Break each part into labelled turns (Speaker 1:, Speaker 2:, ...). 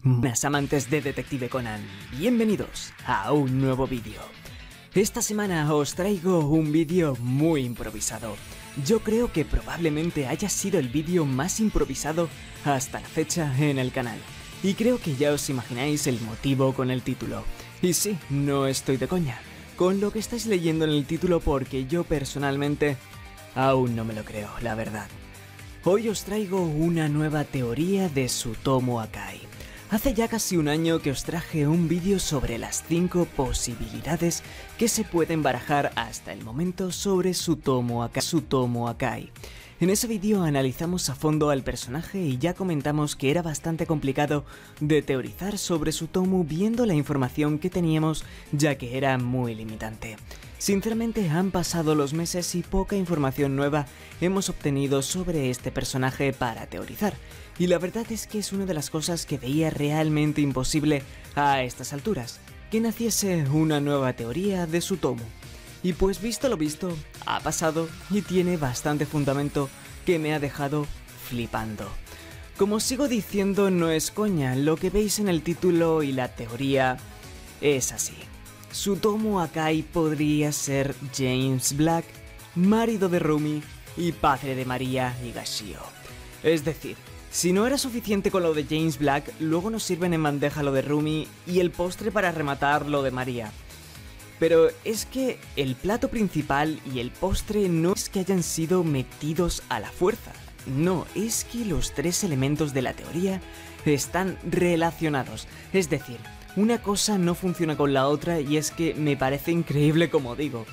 Speaker 1: Buenas amantes de Detective Conan, bienvenidos a un nuevo vídeo. Esta semana os traigo un vídeo muy improvisado. Yo creo que probablemente haya sido el vídeo más improvisado hasta la fecha en el canal. Y creo que ya os imagináis el motivo con el título. Y sí, no estoy de coña con lo que estáis leyendo en el título, porque yo personalmente aún no me lo creo, la verdad. Hoy os traigo una nueva teoría de Tsutomu Akai. Hace ya casi un año que os traje un vídeo sobre las 5 posibilidades que se pueden barajar hasta el momento sobre Tsutomu Akai. En ese vídeo analizamos a fondo al personaje y ya comentamos que era bastante complicado de teorizar sobre Tsutomu viendo la información que teníamos, ya que era muy limitante. Sinceramente han pasado los meses y poca información nueva hemos obtenido sobre este personaje para teorizar, y la verdad es que es una de las cosas que veía realmente imposible a estas alturas, que naciese una nueva teoría de Tsutomu. Y pues visto lo visto, ha pasado y tiene bastante fundamento que me ha dejado flipando. Como sigo diciendo, no es coña, lo que veis en el título y la teoría es así. Tsutomu Akai podría ser James Black, marido de Rumi y padre de Maria Higashio. Es decir, si no era suficiente con lo de James Black, luego nos sirven en bandeja lo de Rumi y el postre para rematar lo de Maria. Pero es que el plato principal y el postre no es que hayan sido metidos a la fuerza. No, es que los tres elementos de la teoría están relacionados. Es decir, una cosa no funciona con la otra y es que me parece increíble como digo.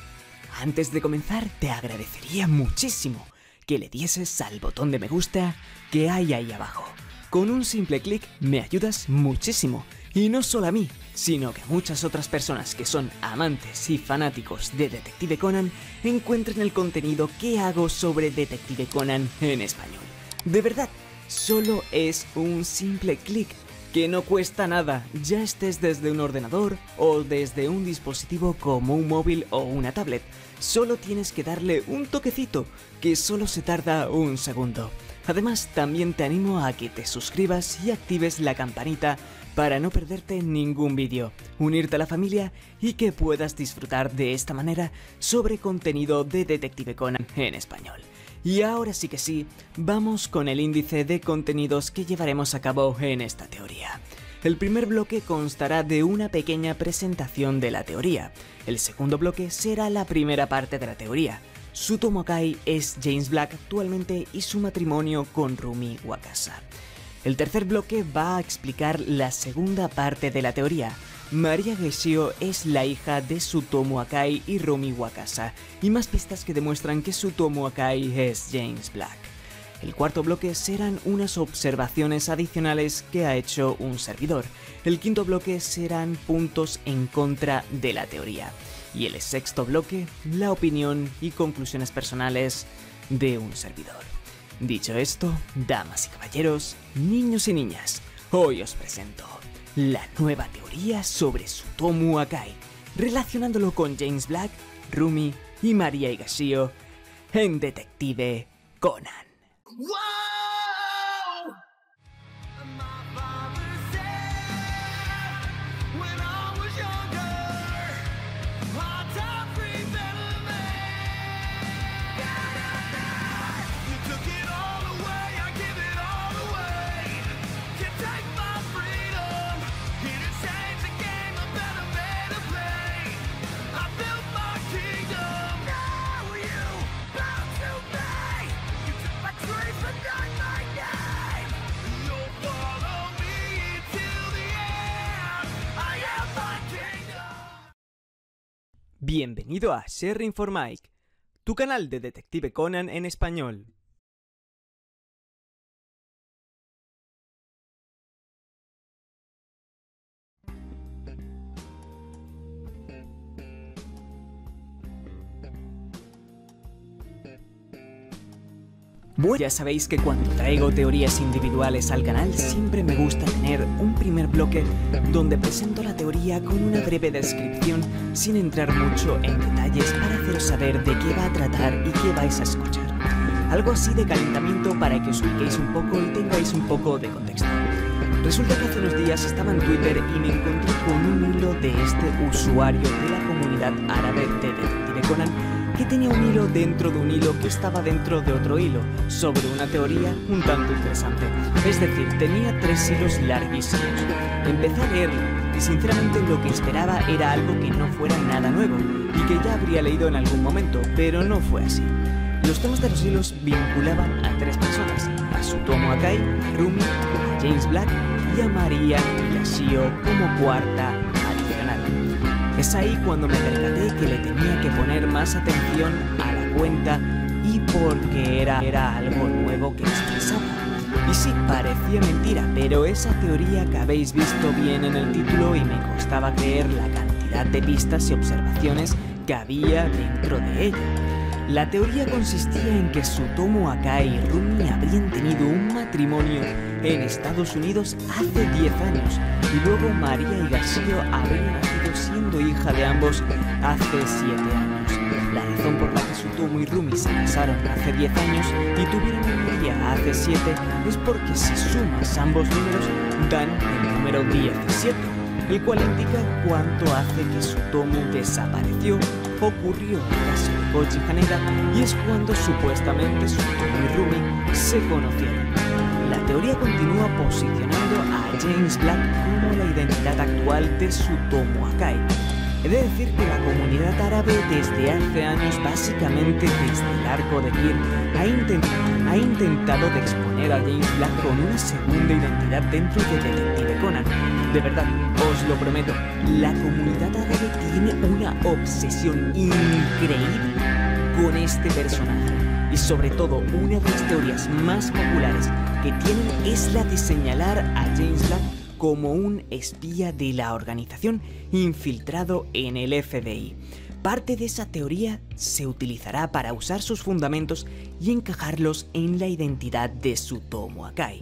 Speaker 1: Antes de comenzar, te agradecería muchísimo que le dieses al botón de me gusta que hay ahí abajo. Con un simple clic me ayudas muchísimo. Y no solo a mí, sino que muchas otras personas que son amantes y fanáticos de Detective Conan encuentren el contenido que hago sobre Detective Conan en español. De verdad, solo es un simple clic que no cuesta nada, ya estés desde un ordenador o desde un dispositivo como un móvil o una tablet. Solo tienes que darle un toquecito, que solo se tarda un segundo. Además, también te animo a que te suscribas y actives la campanita para no perderte ningún vídeo, unirte a la familia y que puedas disfrutar de esta manera sobre contenido de Detective Conan en español. Y ahora sí que sí, vamos con el índice de contenidos que llevaremos a cabo en esta teoría. El primer bloque constará de una pequeña presentación de la teoría. El segundo bloque será la primera parte de la teoría. Tsutomu Akai es James Black actualmente y su matrimonio con Rumi Wakasa. El tercer bloque va a explicar la segunda parte de la teoría. Maria Higashio es la hija de Tsutomu Akai y Rumi Wakasa, y más pistas que demuestran que Tsutomu Akai es James Black. El cuarto bloque serán unas observaciones adicionales que ha hecho un servidor. El quinto bloque serán puntos en contra de la teoría. Y el sexto bloque, la opinión y conclusiones personales de un servidor. Dicho esto, damas y caballeros, niños y niñas, hoy os presento la nueva teoría sobre Tsutomu Akai, relacionándolo con James Black, Rumi y Maria Higashio en Detective Conan. ¡Wow! Bienvenido a Sharing for Mike, tu canal de Detective Conan en español. Bueno, ya sabéis que cuando traigo teorías individuales al canal siempre me gusta tener un primer bloque donde presento la teoría con una breve descripción sin entrar mucho en detalles para haceros saber de qué va a tratar y qué vais a escuchar. Algo así de calentamiento para que os ubiquéis un poco y tengáis un poco de contexto. Resulta que hace unos días estaba en Twitter y me encontré con un hilo de este usuario de la comunidad árabe de Detective Conan, que tenía un hilo dentro de un hilo que estaba dentro de otro hilo, sobre una teoría un tanto interesante. Es decir, tenía 3 hilos larguísimos. Empecé a leerlo y sinceramente lo que esperaba era algo que no fuera nada nuevo y que ya habría leído en algún momento, pero no fue así. Los temas de los hilos vinculaban a 3 personas, a Tsutomu Akai, a Rumi, a James Black y a Maria Higashio como cuarta adicional. Es ahí cuando me percaté que le tenía que poner más atención a la cuenta y porque era algo nuevo que expresaba. Y sí, parecía mentira, pero esa teoría que habéis visto bien en el título y me costaba creer la cantidad de pistas y observaciones que había dentro de ella. La teoría consistía en que Tsutomu Akai y Rumi habrían tenido un matrimonio en Estados Unidos hace 10 años y luego Maria Higashio habría nacido siendo hija de ambos hace 7 años. La razón por la que Tsutomu y Rumi se casaron hace 10 años y tuvieron a Maria hace 7 es porque si sumas ambos números dan el número 17, el cual indica cuánto hace que Tsutomu desapareció. Ocurrió el caso de Koji Haneda y es cuando supuestamente Tsutomu y Rumi se conocieron. La teoría continúa posicionando a James Black como la identidad actual de Tsutomu Akai. He de decir que la comunidad árabe desde hace años, básicamente desde el arco de Kir, ha intentado de exponer a James Black con una segunda identidad dentro de Detective Conan. De verdad, os lo prometo, la comunidad árabe tiene una obsesión increíble con este personaje. Y sobre todo, una de las teorías más populares que tienen es la de señalar a James Black como un espía de la organización infiltrado en el FBI. Parte de esa teoría se utilizará para usar sus fundamentos y encajarlos en la identidad de Tsutomu Akai.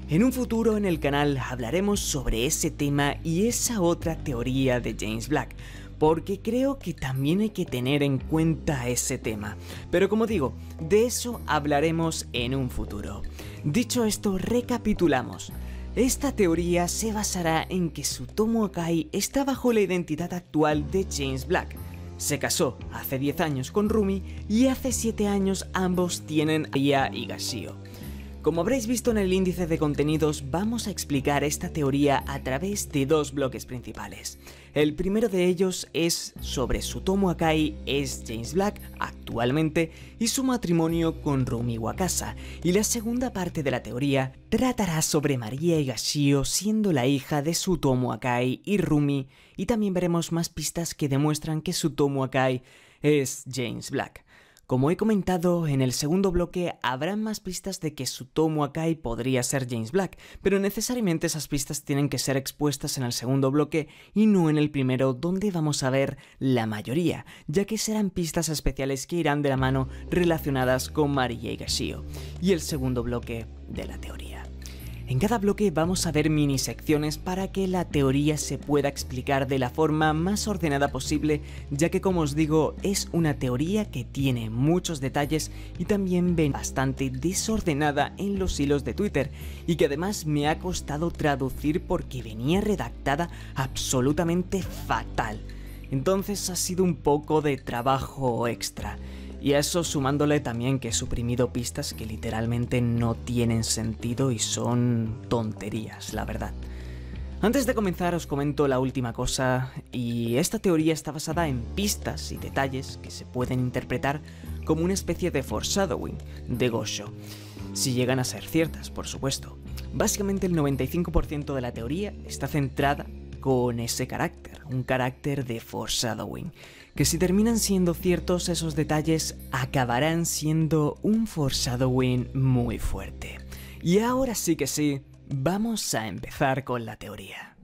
Speaker 1: En un futuro en el canal hablaremos sobre ese tema y esa otra teoría de James Black, porque creo que también hay que tener en cuenta ese tema. Pero como digo, de eso hablaremos en un futuro. Dicho esto, recapitulamos. Esta teoría se basará en que Tsutomu Akai está bajo la identidad actual de James Black. Se casó hace 10 años con Rumi y hace 7 años ambos tienen a Maria Higashio. Como habréis visto en el índice de contenidos, vamos a explicar esta teoría a través de 2 bloques principales. El primero de ellos es sobre Tsutomu Akai es James Black actualmente y su matrimonio con Rumi Wakasa, y la segunda parte de la teoría tratará sobre Maria Higashio siendo la hija de Tsutomu Akai y Rumi, y también veremos más pistas que demuestran que Tsutomu Akai es James Black. Como he comentado en el segundo bloque, habrá más pistas de que Tsutomu Akai podría ser James Black, pero necesariamente esas pistas tienen que ser expuestas en el segundo bloque y no en el primero, donde vamos a ver la mayoría, ya que serán pistas especiales que irán de la mano relacionadas con Maria Higashio y el segundo bloque de la teoría. En cada bloque vamos a ver mini secciones para que la teoría se pueda explicar de la forma más ordenada posible, ya que como os digo es una teoría que tiene muchos detalles y también ven bastante desordenada en los hilos de Twitter, y que además me ha costado traducir porque venía redactada absolutamente fatal. Entonces ha sido un poco de trabajo extra. Y a eso sumándole también que he suprimido pistas que literalmente no tienen sentido y son tonterías, la verdad. Antes de comenzar os comento la última cosa, y esta teoría está basada en pistas y detalles que se pueden interpretar como una especie de foreshadowing de Gosho, si llegan a ser ciertas, por supuesto. Básicamente el 95% de la teoría está centrada con ese carácter, un carácter de foreshadowing, que si terminan siendo ciertos esos detalles acabarán siendo un foreshadowing muy fuerte. Y ahora sí que sí, vamos a empezar con la teoría.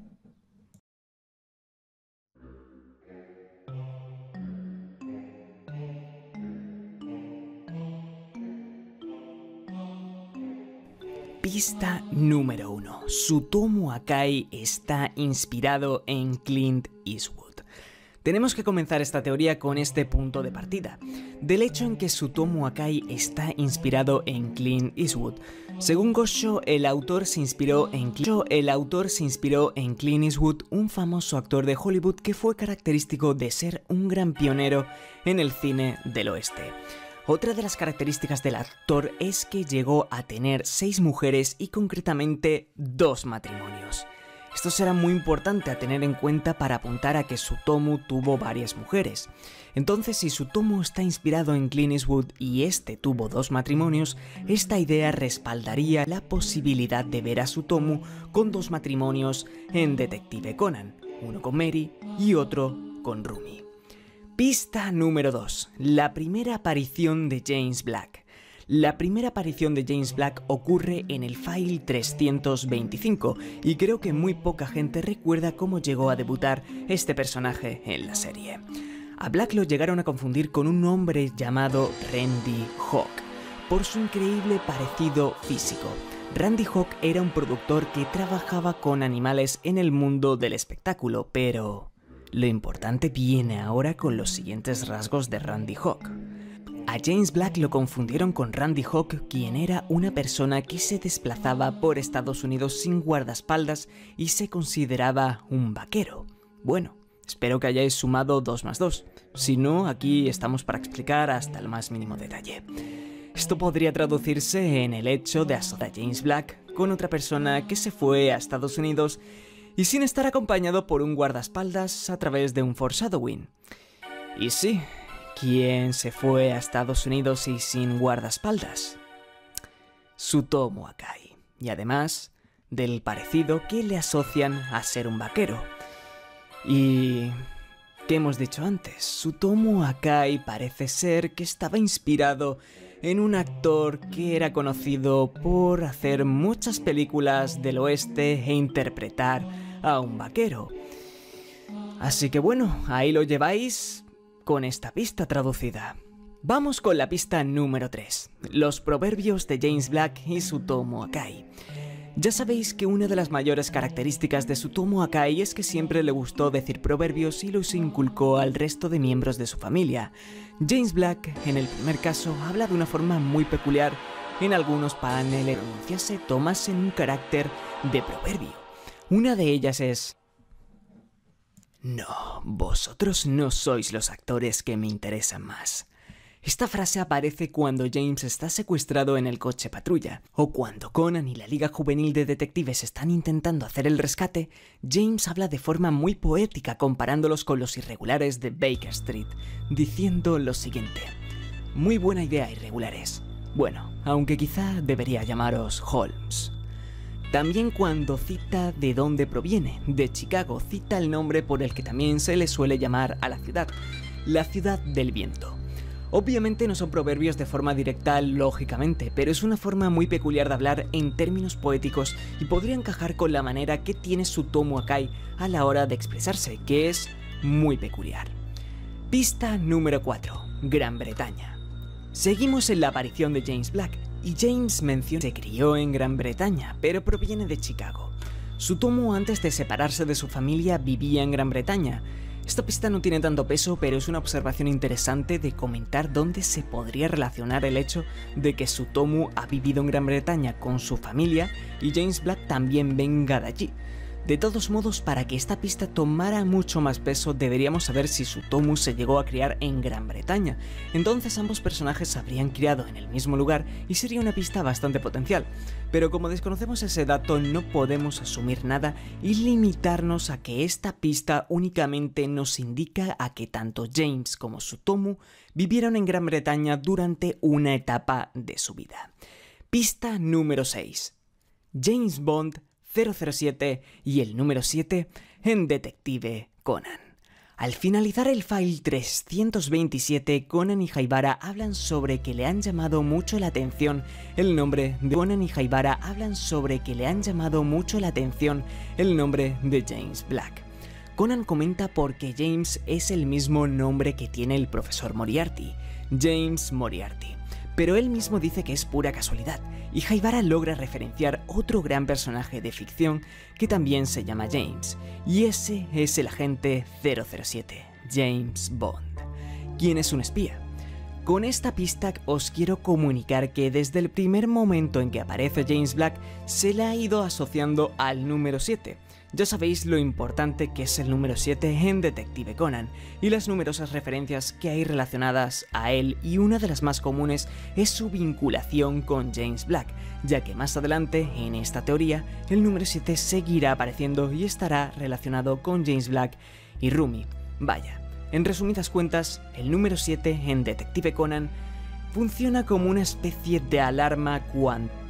Speaker 1: Pista número 1. Tsutomu Akai está inspirado en Clint Eastwood. Tenemos que comenzar esta teoría con este punto de partida, del hecho en que Tsutomu Akai está inspirado en Clint Eastwood. Según Gosho, el autor se inspiró en Clint Eastwood, un famoso actor de Hollywood que fue característico de ser un gran pionero en el cine del oeste. Otra de las características del actor es que llegó a tener 6 mujeres y concretamente 2 matrimonios. Esto será muy importante a tener en cuenta para apuntar a que Tsutomu tuvo varias mujeres. Entonces, si Tsutomu está inspirado en Clint Eastwood y este tuvo 2 matrimonios, esta idea respaldaría la posibilidad de ver a Tsutomu con 2 matrimonios en Detective Conan, uno con Mary y otro con Rumi. Pista número 2. La primera aparición de James Black. La primera aparición de James Black ocurre en el File 325 y creo que muy poca gente recuerda cómo llegó a debutar este personaje en la serie. A Black lo llegaron a confundir con un hombre llamado Randy Hawk por su increíble parecido físico. Randy Hawk era un productor que trabajaba con animales en el mundo del espectáculo, pero lo importante viene ahora con los siguientes rasgos de Randy Hawk. A James Black lo confundieron con Randy Hawk, quien era una persona que se desplazaba por Estados Unidos sin guardaespaldas y se consideraba un vaquero. Bueno, espero que hayáis sumado 2 más 2, si no, aquí estamos para explicar hasta el más mínimo detalle. Esto podría traducirse en el hecho de asociar a James Black con otra persona que se fue a Estados Unidos y sin estar acompañado por un guardaespaldas a través de un foreshadowing. Y sí, ¿quién se fue a Estados Unidos y sin guardaespaldas? Tsutomu Akai, y además del parecido que le asocian a ser un vaquero. Y ¿qué hemos dicho antes? Tsutomu Akai parece ser que estaba inspirado en un actor que era conocido por hacer muchas películas del oeste e interpretar a un vaquero. Así que bueno, ahí lo lleváis con esta pista traducida. Vamos con la pista número 3, los proverbios de James Black y Tsutomu Akai. Ya sabéis que una de las mayores características de Tsutomu Akai es que siempre le gustó decir proverbios y los inculcó al resto de miembros de su familia. James Black, en el primer caso, habla de una forma muy peculiar. En algunos paneles se tomas en un carácter de proverbio. Una de ellas es: no, vosotros no sois los actores que me interesan más. Esta frase aparece cuando James está secuestrado en el coche patrulla, o cuando Conan y la Liga Juvenil de Detectives están intentando hacer el rescate. James habla de forma muy poética comparándolos con los irregulares de Baker Street, diciendo lo siguiente: muy buena idea, irregulares. Bueno, aunque quizá debería llamaros Holmes. También cuando cita de dónde proviene, de Chicago, cita el nombre por el que también se le suele llamar a la ciudad del viento. Obviamente no son proverbios de forma directa, lógicamente, pero es una forma muy peculiar de hablar en términos poéticos y podría encajar con la manera que tiene Tsutomu Akai a la hora de expresarse, que es muy peculiar. Pista número 4. Gran Bretaña. Seguimos en la aparición de James Black, y James menciona que se crió en Gran Bretaña, pero proviene de Chicago. Tsutomu, antes de separarse de su familia, vivía en Gran Bretaña. Esta pista no tiene tanto peso, pero es una observación interesante de comentar dónde se podría relacionar el hecho de que Tsutomu ha vivido en Gran Bretaña con su familia y James Black también venga de allí. De todos modos, para que esta pista tomara mucho más peso, deberíamos saber si Tsutomu se llegó a criar en Gran Bretaña. Entonces ambos personajes se habrían criado en el mismo lugar y sería una pista bastante potencial. Pero como desconocemos ese dato, no podemos asumir nada y limitarnos a que esta pista únicamente nos indica a que tanto James como Tsutomu vivieron en Gran Bretaña durante una etapa de su vida. Pista número 6. James Bond 007 y el número 7 en Detective Conan. Al finalizar el file 327, Conan y Haibara hablan sobre que le han llamado mucho la atención el nombre de James Black. Conan comenta porque James es el mismo nombre que tiene el profesor Moriarty, James Moriarty. Pero él mismo dice que es pura casualidad, y Haibara logra referenciar otro gran personaje de ficción que también se llama James, y ese es el agente 007, James Bond. ¿Quién es un espía? Con esta pista os quiero comunicar que desde el primer momento en que aparece James Black se le ha ido asociando al número 7. Ya sabéis lo importante que es el número 7 en Detective Conan y las numerosas referencias que hay relacionadas a él, y una de las más comunes es su vinculación con James Black, ya que más adelante en esta teoría el número 7 seguirá apareciendo y estará relacionado con James Black y Rumi. Vaya, en resumidas cuentas, el número 7 en Detective Conan funciona como una especie de alarma cuántica.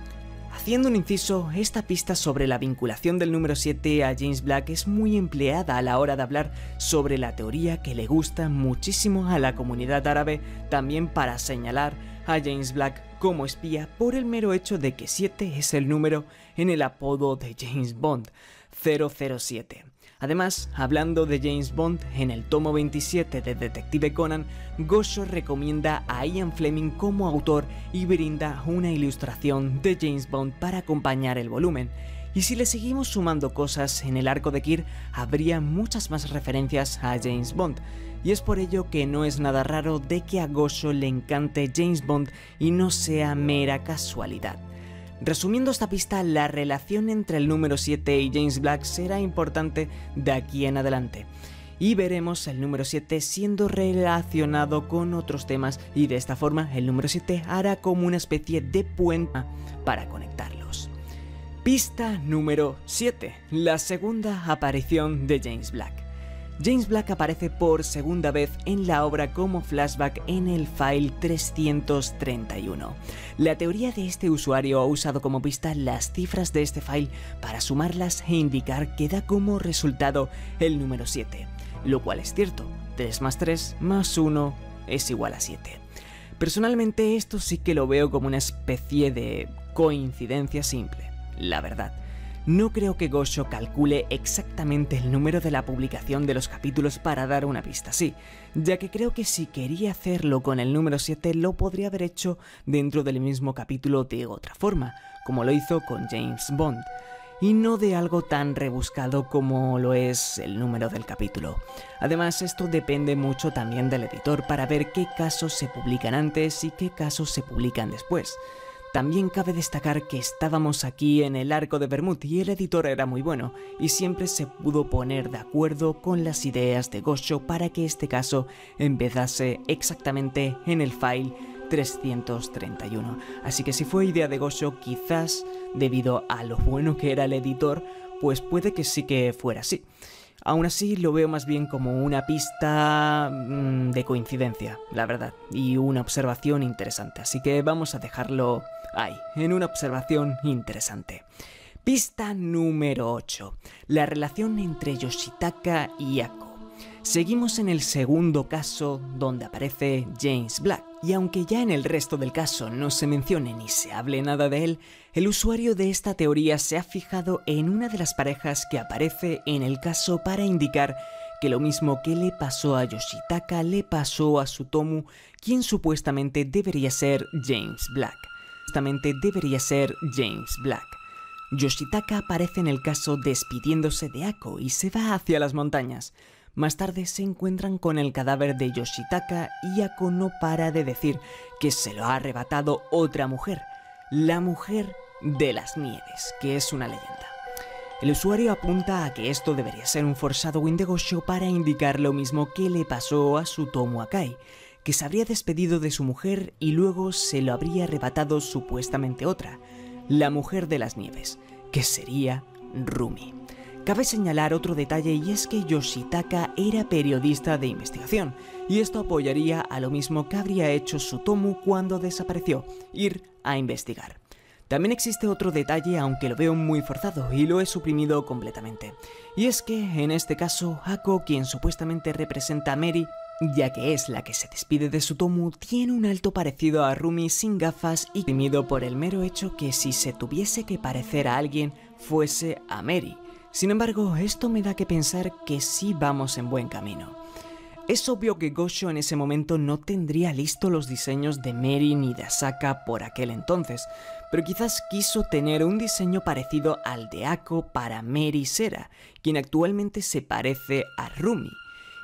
Speaker 1: Haciendo un inciso, esta pista sobre la vinculación del número 7 a James Black es muy empleada a la hora de hablar sobre la teoría que le gusta muchísimo a la comunidad árabe, también para señalar a James Black como espía por el mero hecho de que 7 es el número en el apodo de James Bond, 007. Además, hablando de James Bond, en el tomo 27 de Detective Conan, Gosho recomienda a Ian Fleming como autor y brinda una ilustración de James Bond para acompañar el volumen. Y si le seguimos sumando cosas en el arco de Kir, habría muchas más referencias a James Bond. Y es por ello que no es nada raro de que a Gosho le encante James Bond y no sea mera casualidad. Resumiendo esta pista, la relación entre el número 7 y James Black será importante de aquí en adelante, y veremos el número 7 siendo relacionado con otros temas, y de esta forma el número 7 hará como una especie de puente para conectarlos. Pista número 7, la segunda aparición de James Black. James Black aparece por segunda vez en la obra como flashback en el file 331. La teoría de este usuario ha usado como pista las cifras de este file para sumarlas e indicar que da como resultado el número 7, lo cual es cierto, 3 más 3 más 1 es igual a 7. Personalmente esto sí que lo veo como una especie de coincidencia simple, la verdad. No creo que Gosho calcule exactamente el número de la publicación de los capítulos para dar una pista así, ya que creo que si quería hacerlo con el número 7 lo podría haber hecho dentro del mismo capítulo de otra forma, como lo hizo con James Bond, y no de algo tan rebuscado como lo es el número del capítulo. Además, esto depende mucho también del editor para ver qué casos se publican antes y qué casos se publican después. También cabe destacar que estábamos aquí en el arco de Bermud y el editor era muy bueno, y siempre se pudo poner de acuerdo con las ideas de Gosho para que este caso empezase exactamente en el file 331. Así que si fue idea de Gosho, quizás debido a lo bueno que era el editor, pues puede que sí que fuera así. Aún así lo veo más bien como una pista de coincidencia, la verdad, y una observación interesante, así que vamos a dejarlo ahí, en una observación interesante. Pista número 8. La relación entre Yoshitaka y Ako. Seguimos en el segundo caso donde aparece James Black, y aunque ya en el resto del caso no se mencione ni se hable nada de él, el usuario de esta teoría se ha fijado en una de las parejas que aparece en el caso para indicar que lo mismo que le pasó a Yoshitaka le pasó a Tsutomu, quien supuestamente debería ser James Black. Yoshitaka aparece en el caso despidiéndose de Ako y se va hacia las montañas. Más tarde se encuentran con el cadáver de Yoshitaka y Ako no para de decir que se lo ha arrebatado otra mujer, la mujer de las nieves, que es una leyenda. El usuario apunta a que esto debería ser un foreshadowing de Gosho para indicar lo mismo que le pasó a Tsutomu Akai, que se habría despedido de su mujer y luego se lo habría arrebatado supuestamente otra, la mujer de las nieves, que sería Rumi. Cabe señalar otro detalle, y es que Yoshitaka era periodista de investigación, y esto apoyaría a lo mismo que habría hecho Tsutomu cuando desapareció, ir a investigar. También existe otro detalle, aunque lo veo muy forzado y lo he suprimido completamente, y es que en este caso Ako, quien supuestamente representa a Mary, ya que es la que se despide de Tsutomu, tiene un alto parecido a Rumi sin gafas y suprimido por el mero hecho que si se tuviese que parecer a alguien fuese a Mary. Sin embargo, esto me da que pensar que sí vamos en buen camino. Es obvio que Gosho en ese momento no tendría listos los diseños de Mary ni de Asaka por aquel entonces, pero quizás quiso tener un diseño parecido al de Ako para Mary Sera, quien actualmente se parece a Rumi.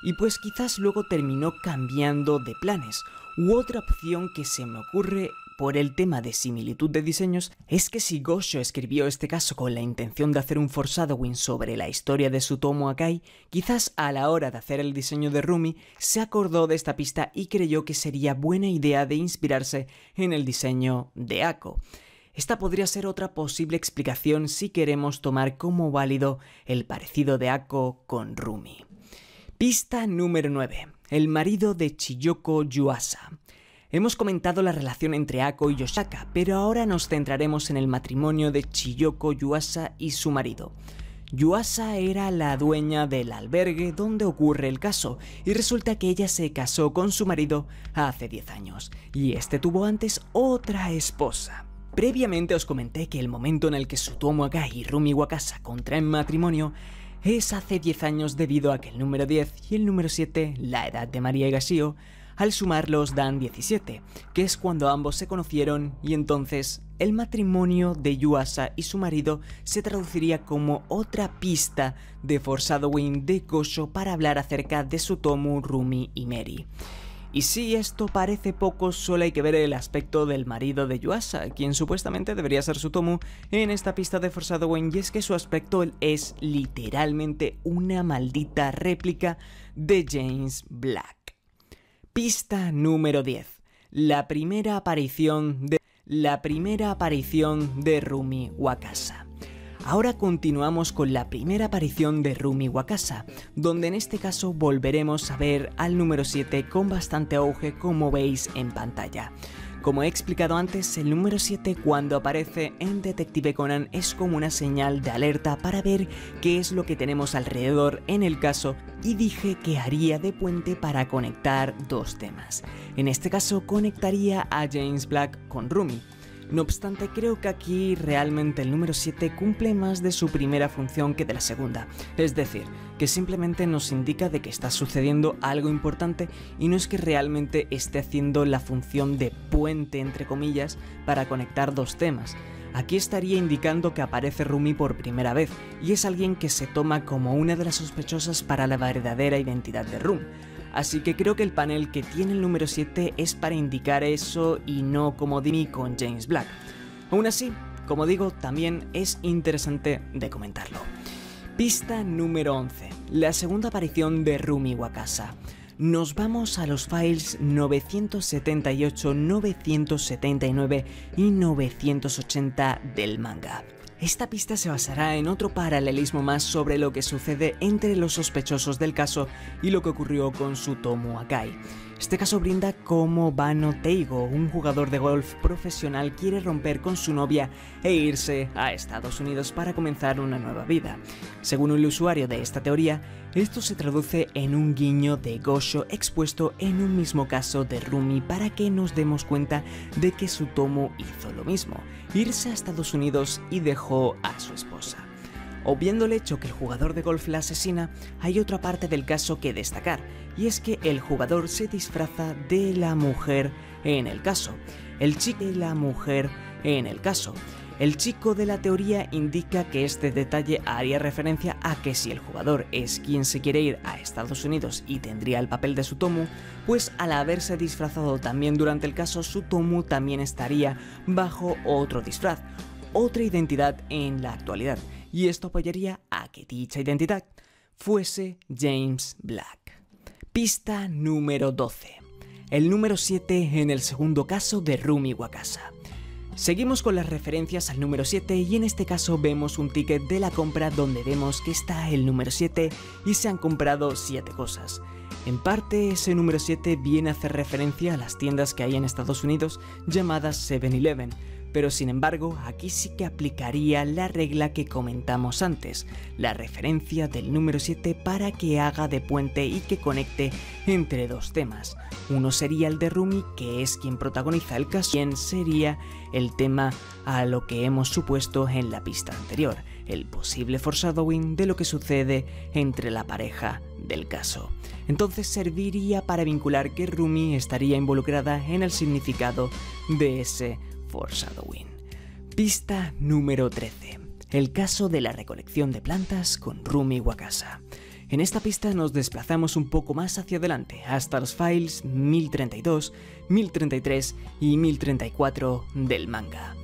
Speaker 1: y pues quizás luego terminó cambiando de planes. U otra opción que se me ocurre por el tema de similitud de diseños es que si Gosho escribió este caso con la intención de hacer un foreshadowing sobre la historia de Tsutomu Akai, quizás a la hora de hacer el diseño de Rumi se acordó de esta pista y creyó que sería buena idea de inspirarse en el diseño de Ako. Esta podría ser otra posible explicación si queremos tomar como válido el parecido de Ako con Rumi. Pista número 9. El marido de Chiyoko Yuasa. Hemos comentado la relación entre Ako y Yoshaka, pero ahora nos centraremos en el matrimonio de Chiyoko Yuasa y su marido. Yuasa era la dueña del albergue donde ocurre el caso, y resulta que ella se casó con su marido hace 10 años, y este tuvo antes otra esposa. Previamente os comenté que el momento en el que Tsutomu Akai y Rumi Wakasa contraen matrimonio es hace 10 años debido a que el número 10 y el número 7, la edad de Maria Higashio, al sumarlos dan 17, que es cuando ambos se conocieron, y entonces el matrimonio de Yuasa y su marido se traduciría como otra pista de foreshadowing de Gosho para hablar acerca de Tsutomu, Rumi y Meri. Y si esto parece poco, solo hay que ver el aspecto del marido de Yuasa, quien supuestamente debería ser Tsutomu en esta pista de foreshadowing, y es que su aspecto es literalmente una maldita réplica de James Black. Pista número 10. La primera aparición de Rumi Wakasa. Ahora continuamos con la primera aparición de Rumi Wakasa, donde en este caso volveremos a ver al número 7 con bastante auge, como veis en pantalla. Como he explicado antes, el número 7 cuando aparece en Detective Conan es como una señal de alerta para ver qué es lo que tenemos alrededor en el caso, y dije que haría de puente para conectar dos temas. En este caso conectaría a James Black con Rumi. No obstante, creo que aquí realmente el número 7 cumple más de su primera función que de la segunda, es decir, que simplemente nos indica de que está sucediendo algo importante y no es que realmente esté haciendo la función de puente entre comillas para conectar dos temas. Aquí estaría indicando que aparece Rumi por primera vez y es alguien que se toma como una de las sospechosas para la verdadera identidad de Rumi. Así que creo que el panel que tiene el número 7 es para indicar eso y no como Dimi con James Black. Aún así, como digo, también es interesante de comentarlo. Pista número 11. La segunda aparición de Rumi Wakasa. Nos vamos a los files 978, 979 y 980 del manga. Esta pista se basará en otro paralelismo más sobre lo que sucede entre los sospechosos del caso y lo que ocurrió con Tsutomu Akai. Este caso brinda cómo Bano Teigo, un jugador de golf profesional, quiere romper con su novia e irse a Estados Unidos para comenzar una nueva vida. Según el usuario de esta teoría, esto se traduce en un guiño de Gosho expuesto en un mismo caso de Rumi para que nos demos cuenta de que Tsutomu hizo lo mismo, irse a Estados Unidos y dejó a su esposa. Obviando el hecho que el jugador de golf la asesina, hay otra parte del caso que destacar, y es que el jugador se disfraza de la mujer en el caso. El chico de la mujer en el caso. El chico de la teoría indica que este detalle haría referencia a que si el jugador es quien se quiere ir a Estados Unidos y tendría el papel de Tsutomu, pues al haberse disfrazado también durante el caso, Tsutomu también estaría bajo otro disfraz, otra identidad en la actualidad, y esto apoyaría a que dicha identidad fuese James Black. Pista número 12. El número 7 en el segundo caso de Rumi Wakasa. Seguimos con las referencias al número 7 y en este caso vemos un ticket de la compra donde vemos que está el número 7 y se han comprado 7 cosas. En parte ese número 7 viene a hacer referencia a las tiendas que hay en Estados Unidos llamadas 7-Eleven, pero sin embargo aquí sí que aplicaría la regla que comentamos antes, la referencia del número 7 para que haga de puente y que conecte entre dos temas. Uno sería el de Rumi, que es quien protagoniza el caso, y quien sería el tema a lo que hemos supuesto en la pista anterior, el posible foreshadowing de lo que sucede entre la pareja del caso. Entonces serviría para vincular que Rumi estaría involucrada en el significado de ese foreshadowing. Pista número 13. El caso de la recolección de plantas con Rumi Wakasa. En esta pista nos desplazamos un poco más hacia adelante, hasta los files 1032, 1033 y 1034 del manga.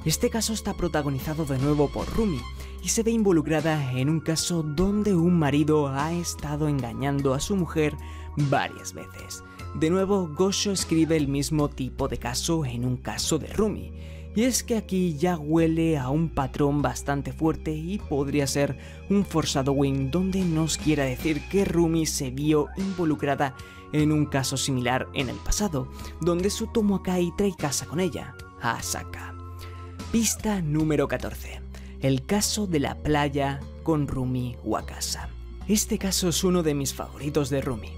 Speaker 1: Este caso está protagonizado de nuevo por Rumi, y se ve involucrada en un caso donde un marido ha estado engañando a su mujer varias veces. De nuevo, Gosho escribe el mismo tipo de caso en un caso de Rumi, y es que aquí ya huele a un patrón bastante fuerte y podría ser un foreshadowing donde nos quiera decir que Rumi se vio involucrada en un caso similar en el pasado, donde Tsutomu Akai trae casa con ella, a Asaka. Pista número 14. El caso de la playa con Rumi Wakasa. Este caso es uno de mis favoritos de Rumi.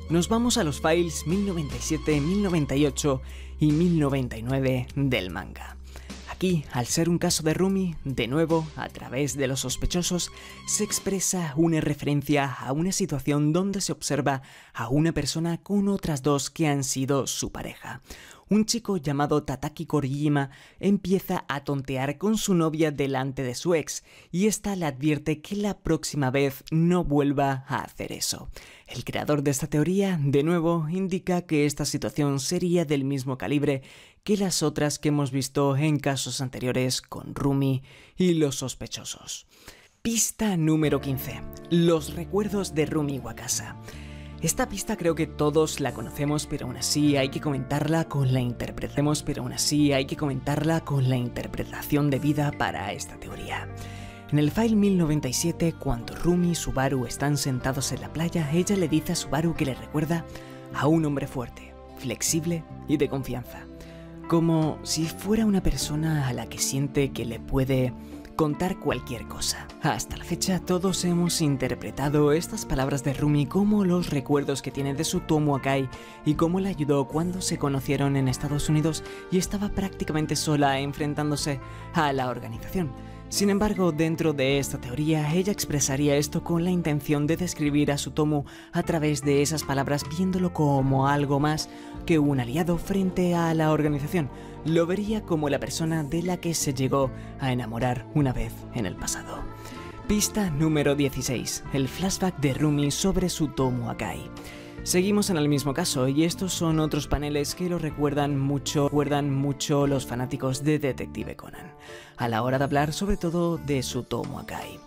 Speaker 1: Nos vamos a los files 1097, 1098 y 1099 del manga. Aquí, al ser un caso de Rumi, de nuevo, a través de los sospechosos, se expresa una referencia a una situación donde se observa a una persona con otras dos que han sido su pareja. Un chico llamado Tataki Kojima empieza a tontear con su novia delante de su ex, y ésta le advierte que la próxima vez no vuelva a hacer eso. El creador de esta teoría, de nuevo, indica que esta situación sería del mismo calibre que las otras que hemos visto en casos anteriores con Rumi y los sospechosos. Pista número 15. Los recuerdos de Rumi Wakasa. Esta pista creo que todos la conocemos, pero aún así hay que comentarla con la interpretación debida para esta teoría. En el file 1097, cuando Rumi y Subaru están sentados en la playa, ella le dice a Subaru que le recuerda a un hombre fuerte, flexible y de confianza, como si fuera una persona a la que siente que le puede contar cualquier cosa. Hasta la fecha todos hemos interpretado estas palabras de Rumi como los recuerdos que tiene de Tsutomu Akai y cómo le ayudó cuando se conocieron en Estados Unidos y estaba prácticamente sola enfrentándose a la organización. Sin embargo, dentro de esta teoría, ella expresaría esto con la intención de describir a Tsutomu a través de esas palabras, viéndolo como algo más que un aliado frente a la organización. Lo vería como la persona de la que se llegó a enamorar una vez en el pasado. Pista número 16. El flashback de Rumi sobre Tsutomu Akai. Seguimos en el mismo caso, y estos son otros paneles que lo recuerdan mucho los fanáticos de Detective Conan, a la hora de hablar sobre todo de Tsutomu Akai.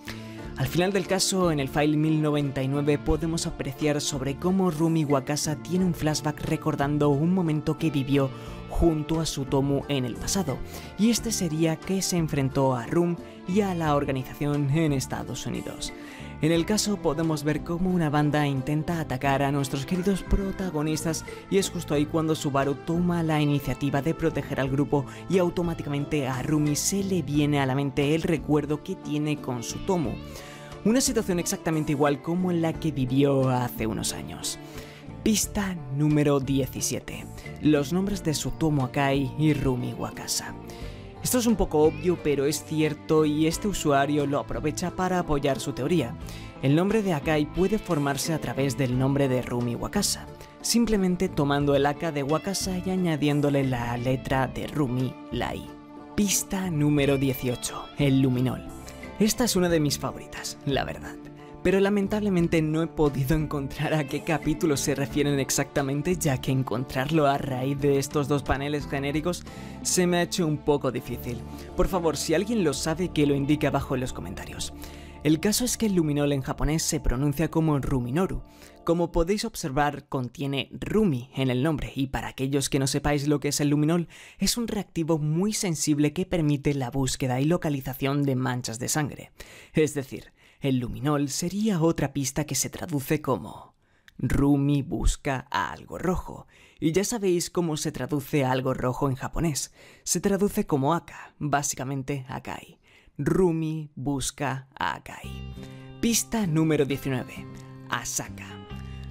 Speaker 1: Al final del caso, en el file 1099 podemos apreciar sobre cómo Rumi Wakasa tiene un flashback recordando un momento que vivió junto a Tsutomu en el pasado, y este sería que se enfrentó a Rum y a la organización en Estados Unidos. En el caso podemos ver cómo una banda intenta atacar a nuestros queridos protagonistas, y es justo ahí cuando Subaru toma la iniciativa de proteger al grupo, y automáticamente a Rumi se le viene a la mente el recuerdo que tiene con Tsutomu. Una situación exactamente igual como en la que vivió hace unos años. Pista número 17. Los nombres de Tsutomu Akai y Rumi Wakasa. Esto es un poco obvio, pero es cierto, y este usuario lo aprovecha para apoyar su teoría. El nombre de Akai puede formarse a través del nombre de Rumi Wakasa, simplemente tomando el aka de Wakasa y añadiéndole la letra de Rumi, la I. Pista número 18. El luminol. Esta es una de mis favoritas, la verdad, pero lamentablemente no he podido encontrar a qué capítulos se refieren exactamente, ya que encontrarlo a raíz de estos dos paneles genéricos se me ha hecho un poco difícil. Por favor, si alguien lo sabe, que lo indique abajo en los comentarios. El caso es que el luminol en japonés se pronuncia como Ruminoru. Como podéis observar, contiene Rumi en el nombre, y para aquellos que no sepáis lo que es el luminol, es un reactivo muy sensible que permite la búsqueda y localización de manchas de sangre. Es decir, el luminol sería otra pista que se traduce como Rumi busca a algo rojo, y ya sabéis cómo se traduce a algo rojo en japonés. Se traduce como Aka, básicamente Akai. Rumi busca a Akai. Pista número 19. Asaka.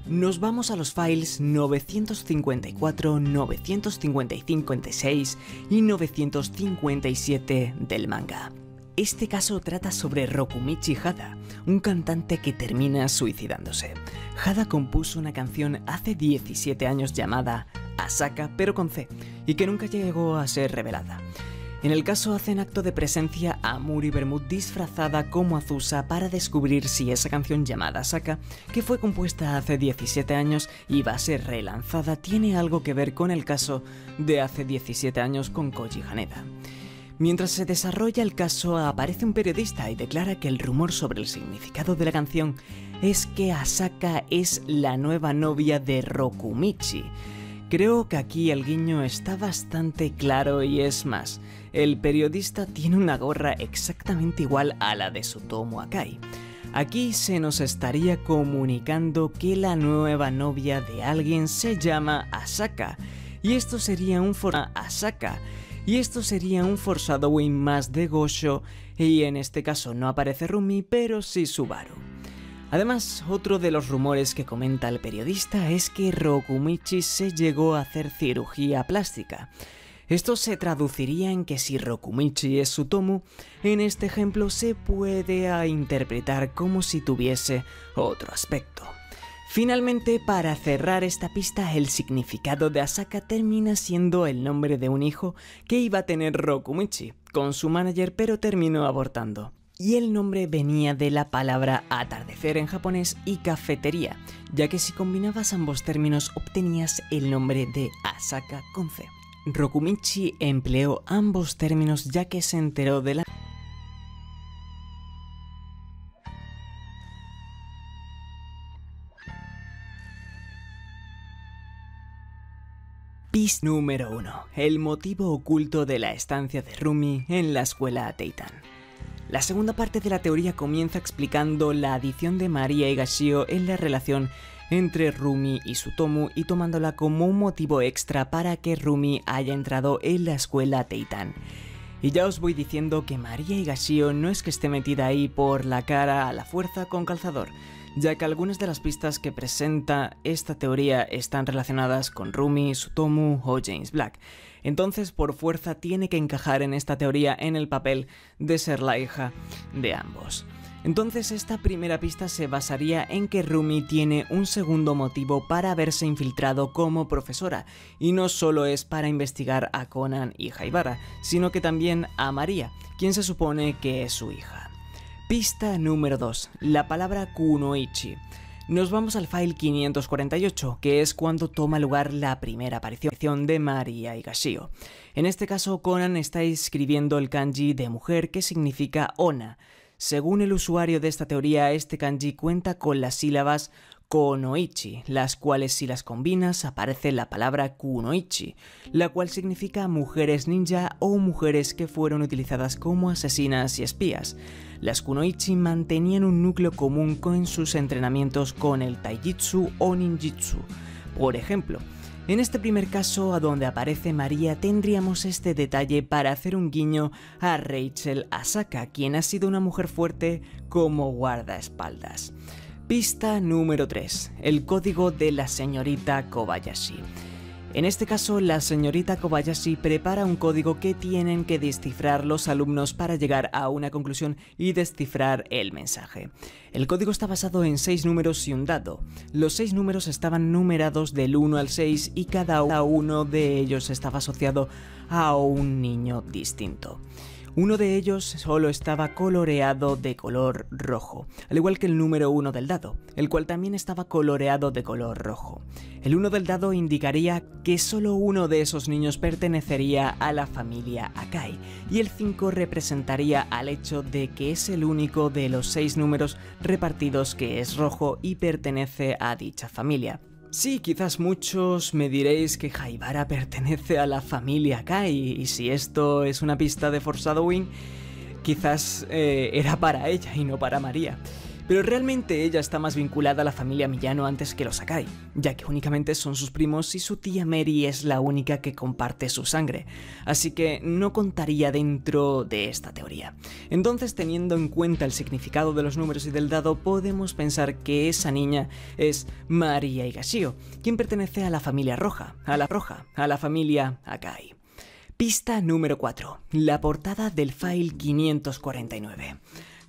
Speaker 1: Nos vamos a los files 954, 955-56 y 957 del manga. Este caso trata sobre Rokumichi Hada, un cantante que termina suicidándose. Hada compuso una canción hace 17 años llamada Asaka, pero con C, y que nunca llegó a ser revelada. En el caso hacen acto de presencia Amuri Bermud disfrazada como Azusa para descubrir si esa canción llamada Asaka, que fue compuesta hace 17 años y va a ser relanzada, tiene algo que ver con el caso de hace 17 años con Koji Haneda. Mientras se desarrolla el caso, aparece un periodista y declara que el rumor sobre el significado de la canción es que Asaka es la nueva novia de Rokumichi. Creo que aquí el guiño está bastante claro y es más, el periodista tiene una gorra exactamente igual a la de Tsutomu Akai. Aquí se nos estaría comunicando que la nueva novia de alguien se llama Asaka, y esto sería un foreshadowing más de Gosho, y en este caso no aparece Rumi, pero sí Subaru. Además, otro de los rumores que comenta el periodista es que Rokumichi se llegó a hacer cirugía plástica. Esto se traduciría en que si Rokumichi es Tsutomu, en este ejemplo se puede interpretar como si tuviese otro aspecto. Finalmente, para cerrar esta pista, el significado de Asaka termina siendo el nombre de un hijo que iba a tener Rokumichi con su manager, pero terminó abortando. Y el nombre venía de la palabra atardecer en japonés y cafetería, ya que si combinabas ambos términos obtenías el nombre de Asaka con C. Rokumichi empleó ambos términos ya que se enteró de la pista número 1. El motivo oculto de la estancia de Rumi en la escuela Teitan. La segunda parte de la teoría comienza explicando la adición de Maria Higashio en la relación entre Rumi y Tsutomu y tomándola como un motivo extra para que Rumi haya entrado en la escuela Teitan. Y ya os voy diciendo que Maria Higashio no es que esté metida ahí por la cara a la fuerza con calzador, ya que algunas de las pistas que presenta esta teoría están relacionadas con Rumi, Tsutomu o James Black. Entonces, por fuerza tiene que encajar en esta teoría en el papel de ser la hija de ambos. Entonces, esta primera pista se basaría en que Rumi tiene un segundo motivo para haberse infiltrado como profesora, y no solo es para investigar a Conan y Haibara, sino que también a Maria, quien se supone que es su hija. Pista número 2. La palabra kunoichi. Nos vamos al file 548, que es cuando toma lugar la primera aparición de Maria Higashio. En este caso, Conan está escribiendo el kanji de mujer que significa ona. Según el usuario de esta teoría, este kanji cuenta con las sílabas konoichi, las cuales si las combinas aparece la palabra kunoichi, la cual significa mujeres ninja o mujeres que fueron utilizadas como asesinas y espías. Las kunoichi mantenían un núcleo común con sus entrenamientos con el taijutsu o ninjutsu. Por ejemplo, en este primer caso, a donde aparece Maria, tendríamos este detalle para hacer un guiño a Rachel Asaka, quien ha sido una mujer fuerte como guardaespaldas. Pista número 3. El código de la señorita Kobayashi. En este caso, la señorita Kobayashi prepara un código que tienen que descifrar los alumnos para llegar a una conclusión y descifrar el mensaje. El código está basado en 6 números y un dado. Los 6 números estaban numerados del 1 al 6 y cada uno de ellos estaba asociado a un niño distinto. Uno de ellos solo estaba coloreado de color rojo, al igual que el número 1 del dado, el cual también estaba coloreado de color rojo. El 1 del dado indicaría que solo uno de esos niños pertenecería a la familia Akai, y el 5 representaría al hecho de que es el único de los 6 números repartidos que es rojo y pertenece a dicha familia. Sí, quizás muchos me diréis que Haibara pertenece a la familia Akai, y si esto es una pista de foreshadowing, quizás era para ella y no para Maria. Pero realmente ella está más vinculada a la familia Miyano antes que los Akai, ya que únicamente son sus primos y su tía Mary es la única que comparte su sangre, así que no contaría dentro de esta teoría. Entonces, teniendo en cuenta el significado de los números y del dado, podemos pensar que esa niña es Maria Higashio, quien pertenece a la familia roja, a la familia Akai. Pista número 4. La portada del file 549.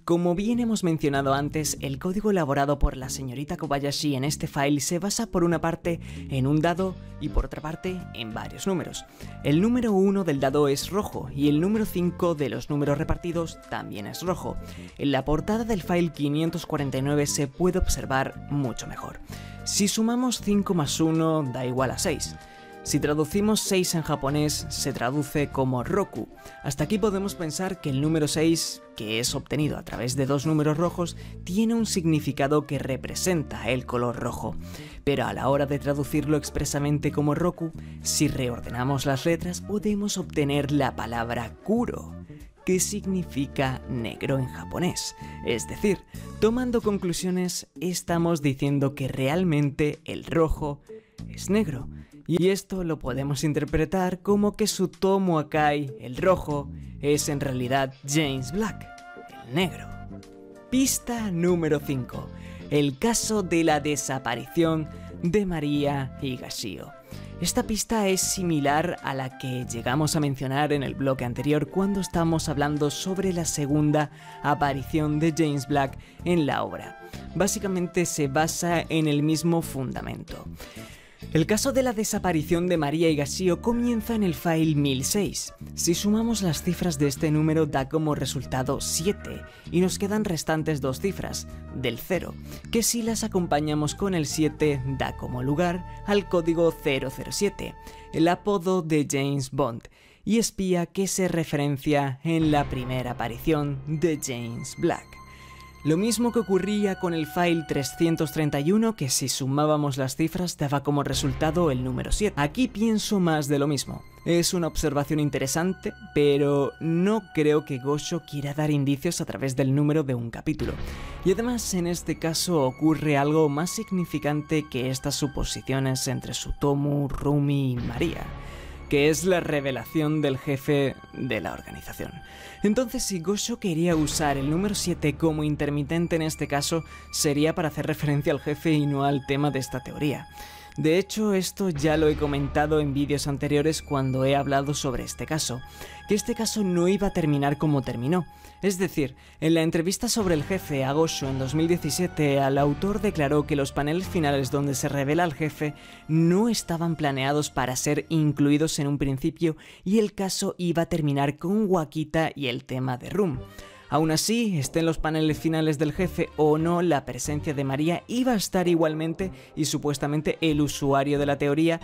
Speaker 1: Como bien hemos mencionado antes, el código elaborado por la señorita Kobayashi en este file se basa por una parte en un dado y por otra parte en varios números. El número 1 del dado es rojo y el número 5 de los números repartidos también es rojo. En la portada del file 549 se puede observar mucho mejor. Si sumamos 5 más 1 da igual a 6. Si traducimos 6 en japonés, se traduce como Roku. Hasta aquí podemos pensar que el número 6, que es obtenido a través de dos números rojos, tiene un significado que representa el color rojo. Pero a la hora de traducirlo expresamente como Roku, si reordenamos las letras, podemos obtener la palabra Kuro, que significa negro en japonés. Es decir, tomando conclusiones, estamos diciendo que realmente el rojo es negro. Y esto lo podemos interpretar como que Tsutomu Akai, el rojo, es en realidad James Black, el negro. Pista número 5. El caso de la desaparición de María Higashio. Esta pista es similar a la que llegamos a mencionar en el bloque anterior cuando estábamos hablando sobre la segunda aparición de James Black en la obra. Básicamente se basa en el mismo fundamento. El caso de la desaparición de María Higashio comienza en el file 1006. Si sumamos las cifras de este número da como resultado 7 y nos quedan restantes dos cifras, del 0, que si las acompañamos con el 7 da como lugar al código 007, el apodo de James Bond y espía que se referencia en la primera aparición de James Black. Lo mismo que ocurría con el file 331, que si sumábamos las cifras daba como resultado el número 7. Aquí pienso más de lo mismo. Es una observación interesante, pero no creo que Gosho quiera dar indicios a través del número de un capítulo. Y además en este caso ocurre algo más significante que estas suposiciones entre Tsutomu, Rumi y María, que es la revelación del jefe de la organización. Entonces, si Gosho quería usar el número 7 como intermitente en este caso, sería para hacer referencia al jefe y no al tema de esta teoría. De hecho, esto ya lo he comentado en vídeos anteriores cuando he hablado sobre este caso, que este caso no iba a terminar como terminó. Es decir, en la entrevista sobre el jefe a Gosho en 2017, el autor declaró que los paneles finales donde se revela al jefe no estaban planeados para ser incluidos en un principio y el caso iba a terminar con Wakita y el tema de Rum. Aún así, estén los paneles finales del jefe o no, la presencia de María iba a estar igualmente y supuestamente el usuario de la teoría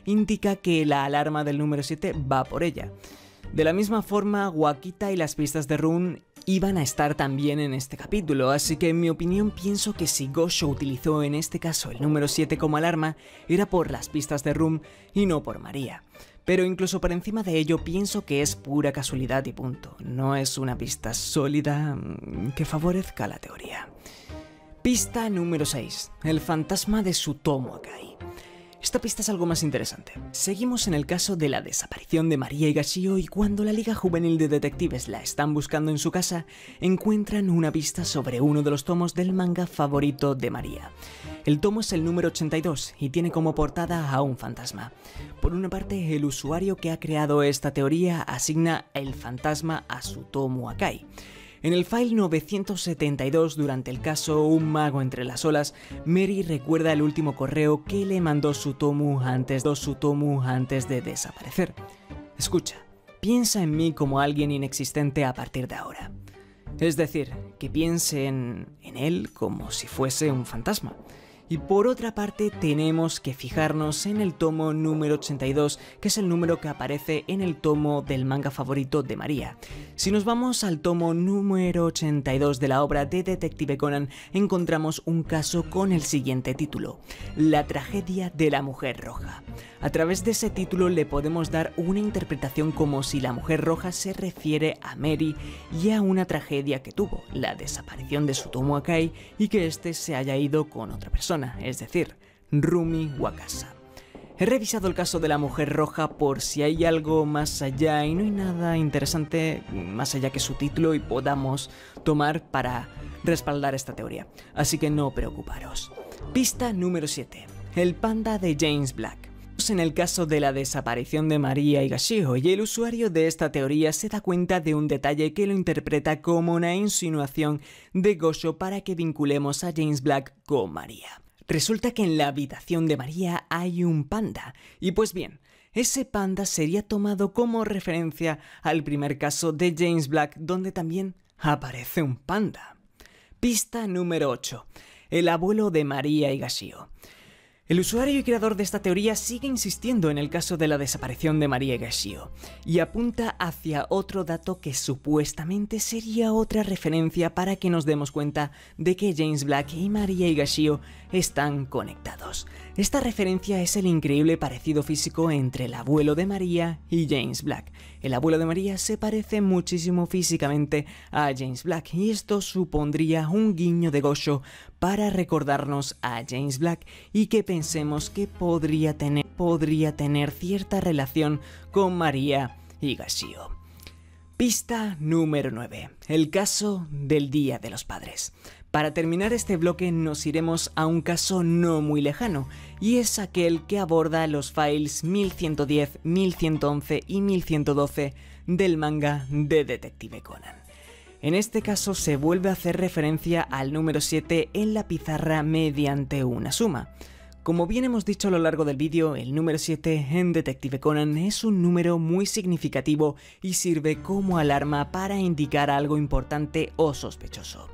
Speaker 1: indica que la alarma del número 7 va por ella. De la misma forma, Wakita y las pistas de Run iban a estar también en este capítulo, así que en mi opinión pienso que si Gosho utilizó en este caso el número 7 como alarma, era por las pistas de Rum y no por María. Pero incluso por encima de ello pienso que es pura casualidad y punto, no es una pista sólida que favorezca la teoría. Pista número 6. El fantasma de Tsutomu Akai. Esta pista es algo más interesante. Seguimos en el caso de la desaparición de María Higashio y cuando la Liga Juvenil de Detectives la están buscando en su casa, encuentran una pista sobre uno de los tomos del manga favorito de María. El tomo es el número 82 y tiene como portada a un fantasma. Por una parte, el usuario que ha creado esta teoría asigna el fantasma a Tsutomu Akai. En el file 972, durante el caso Un mago entre las olas, Mary recuerda el último correo que le mandó Tsutomu antes de desaparecer. Escucha, piensa en mí como alguien inexistente a partir de ahora. Es decir, que piense en él como si fuese un fantasma. Y por otra parte tenemos que fijarnos en el tomo número 82, que es el número que aparece en el tomo del manga favorito de María. Si nos vamos al tomo número 82 de la obra de Detective Conan, encontramos un caso con el siguiente título: La tragedia de la mujer roja. A través de ese título le podemos dar una interpretación como si la mujer roja se refiere a Mary y a una tragedia que tuvo, la desaparición de Tsutomu Akai y que éste se haya ido con otra persona, es decir, Rumi Wakasa. He revisado el caso de la mujer roja por si hay algo más allá y no hay nada interesante más allá que su título y podamos tomar para respaldar esta teoría, así que no preocuparos. Pista número 7. El panda de James Black. Estamos en el caso de la desaparición de María Higashio y el usuario de esta teoría se da cuenta de un detalle que lo interpreta como una insinuación de Gosho para que vinculemos a James Black con María. Resulta que en la habitación de María hay un panda, y pues bien, ese panda sería tomado como referencia al primer caso de James Black donde también aparece un panda. Pista número 8. El abuelo de María Higashio. El usuario y creador de esta teoría sigue insistiendo en el caso de la desaparición de María Higashio y apunta hacia otro dato que supuestamente sería otra referencia para que nos demos cuenta de que James Black y María Higashio están conectados. Esta referencia es el increíble parecido físico entre el abuelo de María y James Black. El abuelo de María se parece muchísimo físicamente a James Black y esto supondría un guiño de Gosho para recordarnos a James Black y que pensemos que podría tener cierta relación con María Higashio. Pista número 9. El caso del Día de los Padres. Para terminar este bloque nos iremos a un caso no muy lejano, y es aquel que aborda los files 1110, 1111 y 1112 del manga de Detective Conan. En este caso se vuelve a hacer referencia al número 7 en la pizarra mediante una suma. Como bien hemos dicho a lo largo del vídeo, el número 7 en Detective Conan es un número muy significativo y sirve como alarma para indicar algo importante o sospechoso.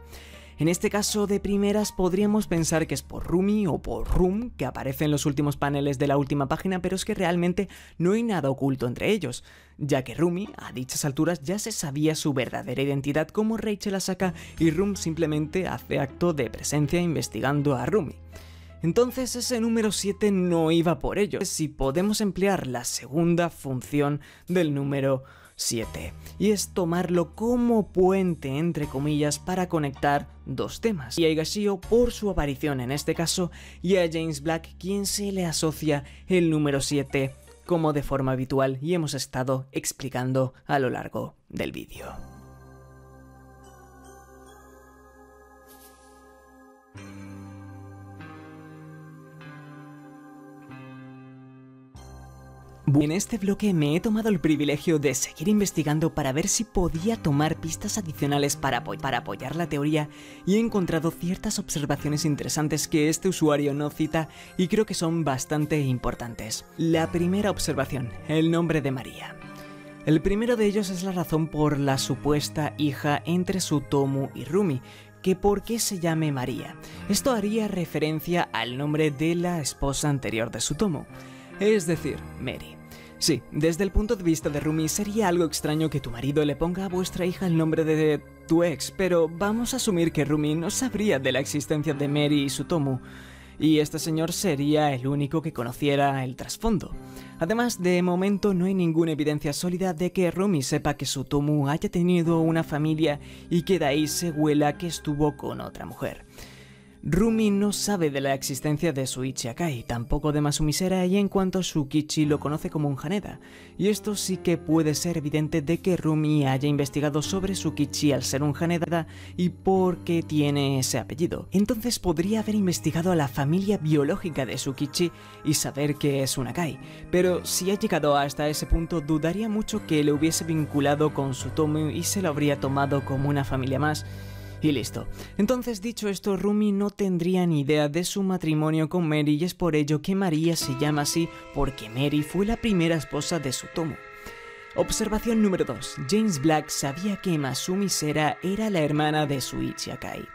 Speaker 1: En este caso, de primeras podríamos pensar que es por Rumi o por Rum, que aparece en los últimos paneles de la última página, pero es que realmente no hay nada oculto entre ellos, ya que Rumi, a dichas alturas, ya se sabía su verdadera identidad como Rachel Asaka y Rum simplemente hace acto de presencia investigando a Rumi. Entonces ese número 7 no iba por ello, si podemos emplear la segunda función del número 7, y es tomarlo como puente entre comillas para conectar dos temas, y a Higashio por su aparición en este caso, y a James Black quien se le asocia el número 7 como de forma habitual y hemos estado explicando a lo largo del vídeo. En este bloque me he tomado el privilegio de seguir investigando para ver si podía tomar pistas adicionales para apoyar la teoría y he encontrado ciertas observaciones interesantes que este usuario no cita y creo que son bastante importantes. La primera observación, el nombre de María. El primero de ellos es la razón por la supuesta hija entre Tsutomu y Rumi, que por qué se llame María. Esto haría referencia al nombre de la esposa anterior de Tsutomu, es decir, Mary. Sí, desde el punto de vista de Rumi sería algo extraño que tu marido le ponga a vuestra hija el nombre de tu ex, pero vamos a asumir que Rumi no sabría de la existencia de Mary y Tsutomu, y este señor sería el único que conociera el trasfondo. Además, de momento no hay ninguna evidencia sólida de que Rumi sepa que Tsutomu haya tenido una familia y que de ahí se huela que estuvo con otra mujer. Rumi no sabe de la existencia de Shuichi Akai, tampoco de Masumi Sera, y en cuanto a Shukichi lo conoce como un Haneda, y esto sí que puede ser evidente de que Rumi haya investigado sobre Shukichi al ser un Haneda y por qué tiene ese apellido. Entonces podría haber investigado a la familia biológica de Shukichi y saber que es un Akai, pero si ha llegado hasta ese punto dudaría mucho que le hubiese vinculado con Tsutomu y se lo habría tomado como una familia más. Y listo. Entonces, dicho esto, Rumi no tendría ni idea de su matrimonio con Mary y es por ello que María se llama así porque Mary fue la primera esposa de Tsutomu. Observación número 2. James Black sabía que Masumi Sera era la hermana de Shuichi Akai.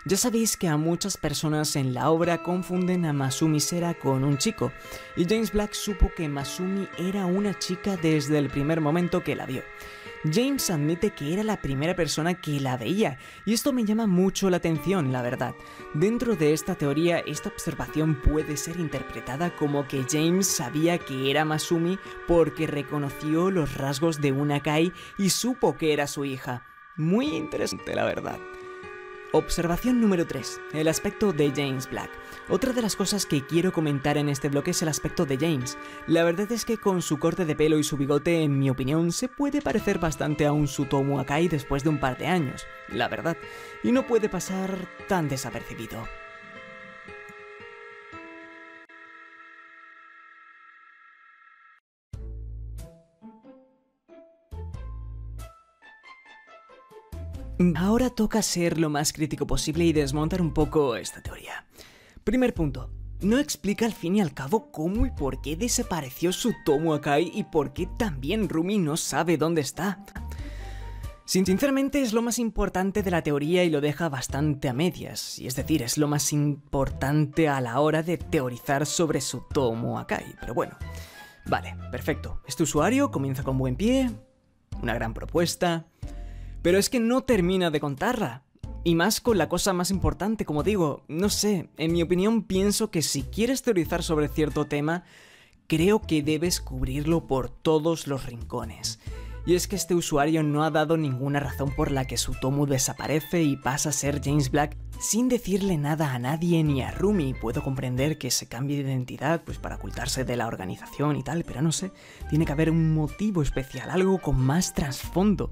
Speaker 1: Ya sabéis que a muchas personas en la obra confunden a Masumi Sera con un chico, y James Black supo que Masumi era una chica desde el primer momento que la vio. James admite que era la primera persona que la veía, y esto me llama mucho la atención, la verdad. Dentro de esta teoría, esta observación puede ser interpretada como que James sabía que era Masumi porque reconoció los rasgos de una Akai y supo que era su hija. Muy interesante, la verdad. Observación número 3. El aspecto de James Black. Otra de las cosas que quiero comentar en este bloque es el aspecto de James. La verdad es que con su corte de pelo y su bigote, en mi opinión, se puede parecer bastante a un Tsutomu Akai después de un par de años, la verdad, y no puede pasar tan desapercibido. Ahora toca ser lo más crítico posible y desmontar un poco esta teoría. Primer punto. No explica al fin y al cabo cómo y por qué desapareció Tsutomu Akai y por qué también Rumi no sabe dónde está. Sinceramente es lo más importante de la teoría y lo deja bastante a medias, y es decir, es lo más importante a la hora de teorizar sobre Tsutomu Akai, pero bueno. Vale, perfecto. Este usuario comienza con buen pie, una gran propuesta, pero es que no termina de contarla. Y más con la cosa más importante, como digo, no sé, en mi opinión pienso que si quieres teorizar sobre cierto tema, creo que debes cubrirlo por todos los rincones. Y es que este usuario no ha dado ninguna razón por la que Tsutomu desaparece y pasa a ser James Black sin decirle nada a nadie ni a Rumi. Puedo comprender que se cambie de identidad pues para ocultarse de la organización y tal, pero no sé, tiene que haber un motivo especial, algo con más trasfondo.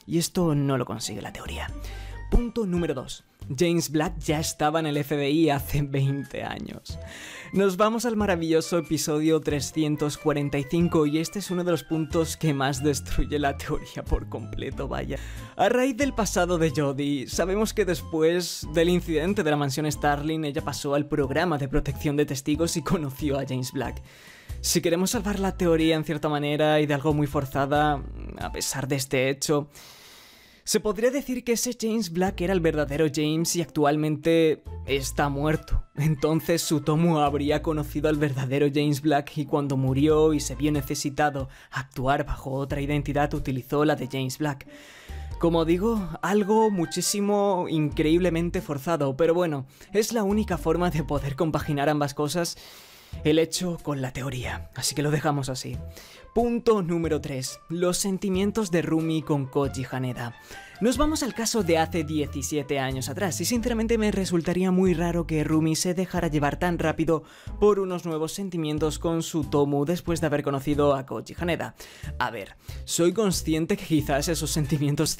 Speaker 1: Y esto no lo consigue la teoría. Punto número 2. James Black ya estaba en el FBI hace 20 años. Nos vamos al maravilloso episodio 345 y este es uno de los puntos que más destruye la teoría por completo, vaya. A raíz del pasado de Jodie, sabemos que después del incidente de la mansión Starling, ella pasó al programa de protección de testigos y conoció a James Black. Si queremos salvar la teoría en cierta manera y de algo muy forzada, a pesar de este hecho, se podría decir que ese James Black era el verdadero James y actualmente está muerto. Entonces Tsutomu habría conocido al verdadero James Black y cuando murió y se vio necesitado actuar bajo otra identidad utilizó la de James Black. Como digo, algo muchísimo increíblemente forzado, pero bueno, es la única forma de poder compaginar ambas cosas, el hecho con la teoría, así que lo dejamos así. Punto número 3. Los sentimientos de Rumi con Koji Haneda. Nos vamos al caso de hace 17 años atrás y sinceramente me resultaría muy raro que Rumi se dejara llevar tan rápido por unos nuevos sentimientos con Tsutomu después de haber conocido a Koji Haneda. A ver, soy consciente que quizás esos sentimientos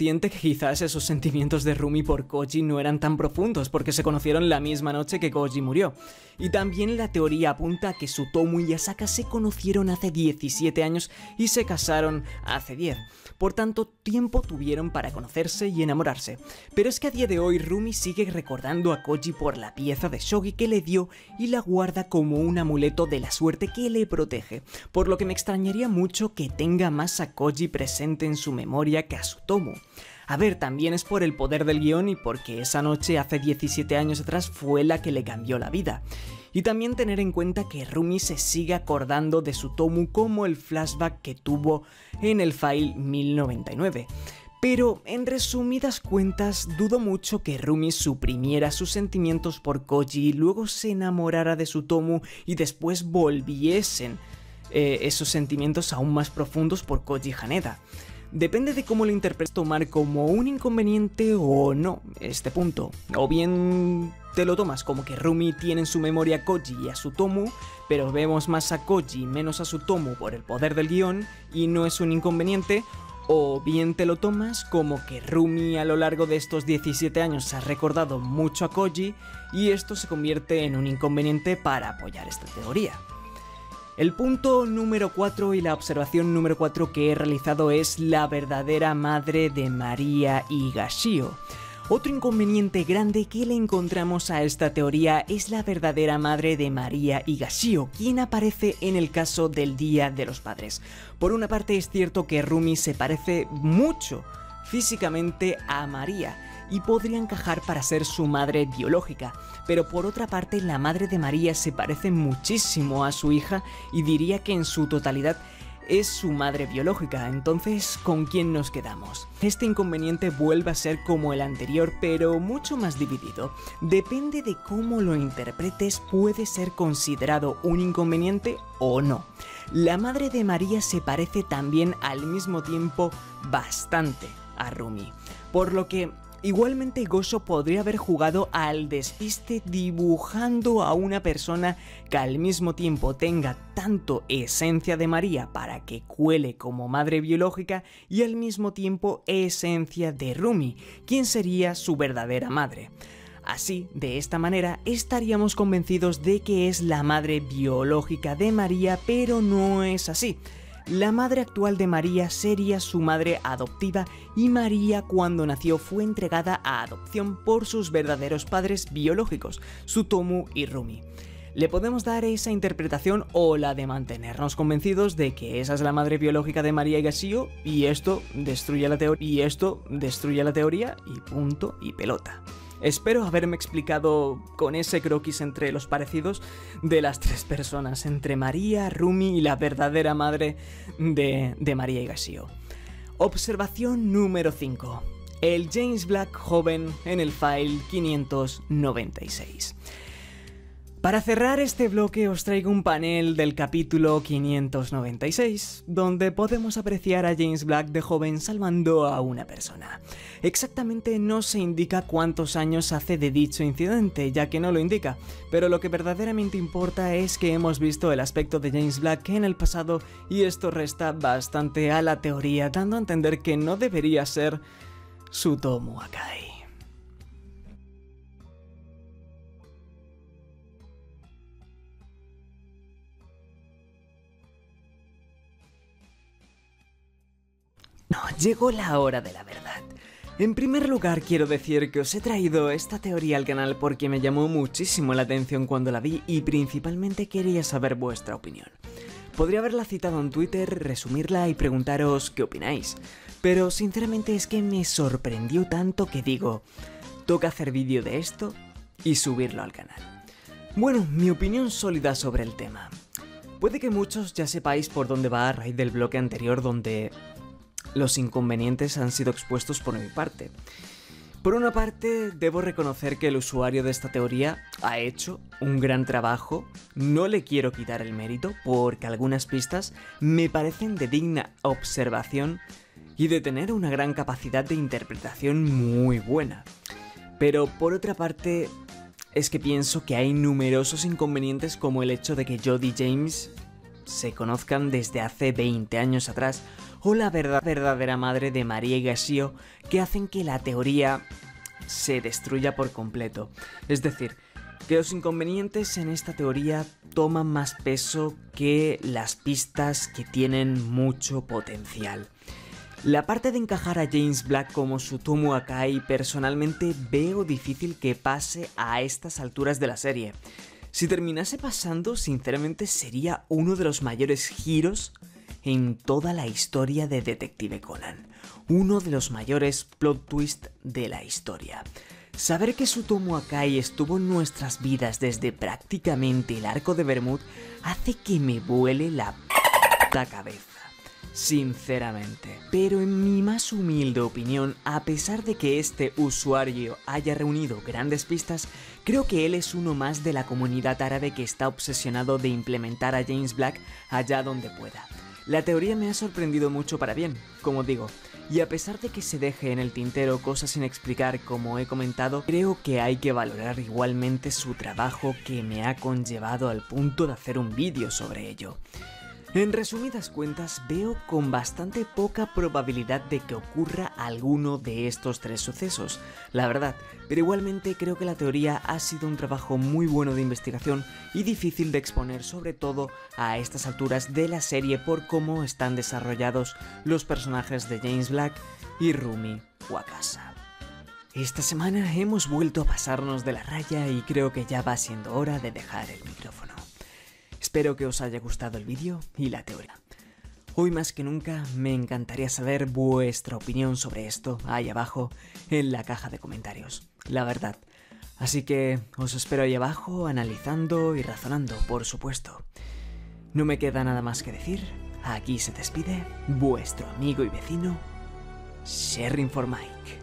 Speaker 1: de Rumi por Koji no eran tan profundos porque se conocieron la misma noche que Koji murió. Y también la teoría apunta a que Tsutomu y Asaka se conocieron hace 17 años y se casaron hace 10. Por tanto, tiempo tuvieron para conocerse y enamorarse. Pero es que a día de hoy Rumi sigue recordando a Koji por la pieza de shogi que le dio y la guarda como un amuleto de la suerte que le protege, por lo que me extrañaría mucho que tenga más a Koji presente en su memoria que a Tsutomu. A ver, también es por el poder del guión y porque esa noche hace 17 años atrás fue la que le cambió la vida. Y también tener en cuenta que Rumi se sigue acordando de Tsutomu como el flashback que tuvo en el file 1099. Pero, en resumidas cuentas, dudo mucho que Rumi suprimiera sus sentimientos por Koji y luego se enamorara de Tsutomu y después volviesen esos sentimientos aún más profundos por Koji Haneda. Depende de cómo lo interpretes, tomar como un inconveniente o no este punto. O bien te lo tomas como que Rumi tiene en su memoria a Koji y a Tsutomu, pero vemos más a Koji y menos a Tsutomu por el poder del guión y no es un inconveniente. O bien te lo tomas como que Rumi a lo largo de estos 17 años ha recordado mucho a Koji y esto se convierte en un inconveniente para apoyar esta teoría. El punto número 4 y la observación número 4 que he realizado es la verdadera madre de María Higashio. Otro inconveniente grande que le encontramos a esta teoría es la verdadera madre de María Higashio, quien aparece en el caso del Día de los Padres. Por una parte es cierto que Rumi se parece mucho físicamente a María y podría encajar para ser su madre biológica, pero por otra parte la madre de María se parece muchísimo a su hija y diría que en su totalidad es su madre biológica. Entonces, ¿con quién nos quedamos? Este inconveniente vuelve a ser como el anterior, pero mucho más dividido. Depende de cómo lo interpretes, puede ser considerado un inconveniente o no. La madre de María se parece también al mismo tiempo bastante a Rumi, por lo que igualmente Gosho podría haber jugado al despiste dibujando a una persona que al mismo tiempo tenga tanto esencia de María para que cuele como madre biológica y al mismo tiempo esencia de Rumi, quien sería su verdadera madre. Así, de esta manera, estaríamos convencidos de que es la madre biológica de María, pero no es así. La madre actual de María sería su madre adoptiva y María cuando nació fue entregada a adopción por sus verdaderos padres biológicos, Tsutomu y Rumi. Le podemos dar esa interpretación o la de mantenernos convencidos de que esa es la madre biológica de María Higashio y esto destruye la teoría y punto y pelota. Espero haberme explicado con ese croquis entre los parecidos de las tres personas, entre María, Rumi y la verdadera madre de María Higashio. Observación número 5. El James Black joven en el file 596. Para cerrar este bloque os traigo un panel del capítulo 596, donde podemos apreciar a James Black de joven salvando a una persona. Exactamente no se indica cuántos años hace de dicho incidente, ya que no lo indica, pero lo que verdaderamente importa es que hemos visto el aspecto de James Black en el pasado y esto resta bastante a la teoría, dando a entender que no debería ser Tsutomu Akai. No, llegó la hora de la verdad. En primer lugar quiero decir que os he traído esta teoría al canal porque me llamó muchísimo la atención cuando la vi y principalmente quería saber vuestra opinión. Podría haberla citado en Twitter, resumirla y preguntaros qué opináis, pero sinceramente es que me sorprendió tanto que digo, toca hacer vídeo de esto y subirlo al canal. Bueno, mi opinión sólida sobre el tema. Puede que muchos ya sepáis por dónde va a raíz del bloque anterior donde los inconvenientes han sido expuestos por mi parte. Por una parte, debo reconocer que el usuario de esta teoría ha hecho un gran trabajo, no le quiero quitar el mérito porque algunas pistas me parecen de digna observación y de tener una gran capacidad de interpretación muy buena. Pero por otra parte, es que pienso que hay numerosos inconvenientes como el hecho de que Jodie James se conozcan desde hace 20 años atrás o la verdadera madre de María Higashio que hacen que la teoría se destruya por completo. Es decir, que los inconvenientes en esta teoría toman más peso que las pistas que tienen mucho potencial. La parte de encajar a James Black como Tsutomu Akai personalmente veo difícil que pase a estas alturas de la serie. Si terminase pasando, sinceramente sería uno de los mayores giros en toda la historia de Detective Conan. Uno de los mayores plot twists de la historia. Saber que Tsutomu Akai estuvo en nuestras vidas desde prácticamente el arco de Bermud hace que me vuele la cabeza. Sinceramente. Pero en mi más humilde opinión, a pesar de que este usuario haya reunido grandes pistas, creo que él es uno más de la comunidad árabe que está obsesionado de implementar a James Black allá donde pueda. La teoría me ha sorprendido mucho para bien, como digo, y a pesar de que se deje en el tintero cosas sin explicar como he comentado, creo que hay que valorar igualmente su trabajo que me ha conllevado al punto de hacer un vídeo sobre ello. En resumidas cuentas, veo con bastante poca probabilidad de que ocurra alguno de estos tres sucesos, la verdad, pero igualmente creo que la teoría ha sido un trabajo muy bueno de investigación y difícil de exponer, sobre todo a estas alturas de la serie por cómo están desarrollados los personajes de James Black y Rumi Wakasa. Esta semana hemos vuelto a pasarnos de la raya y creo que ya va siendo hora de dejar el micrófono. Espero que os haya gustado el vídeo y la teoría. Hoy más que nunca me encantaría saber vuestra opinión sobre esto ahí abajo en la caja de comentarios, la verdad. Así que os espero ahí abajo analizando y razonando, por supuesto. No me queda nada más que decir, aquí se despide vuestro amigo y vecino Sherrin for Mike.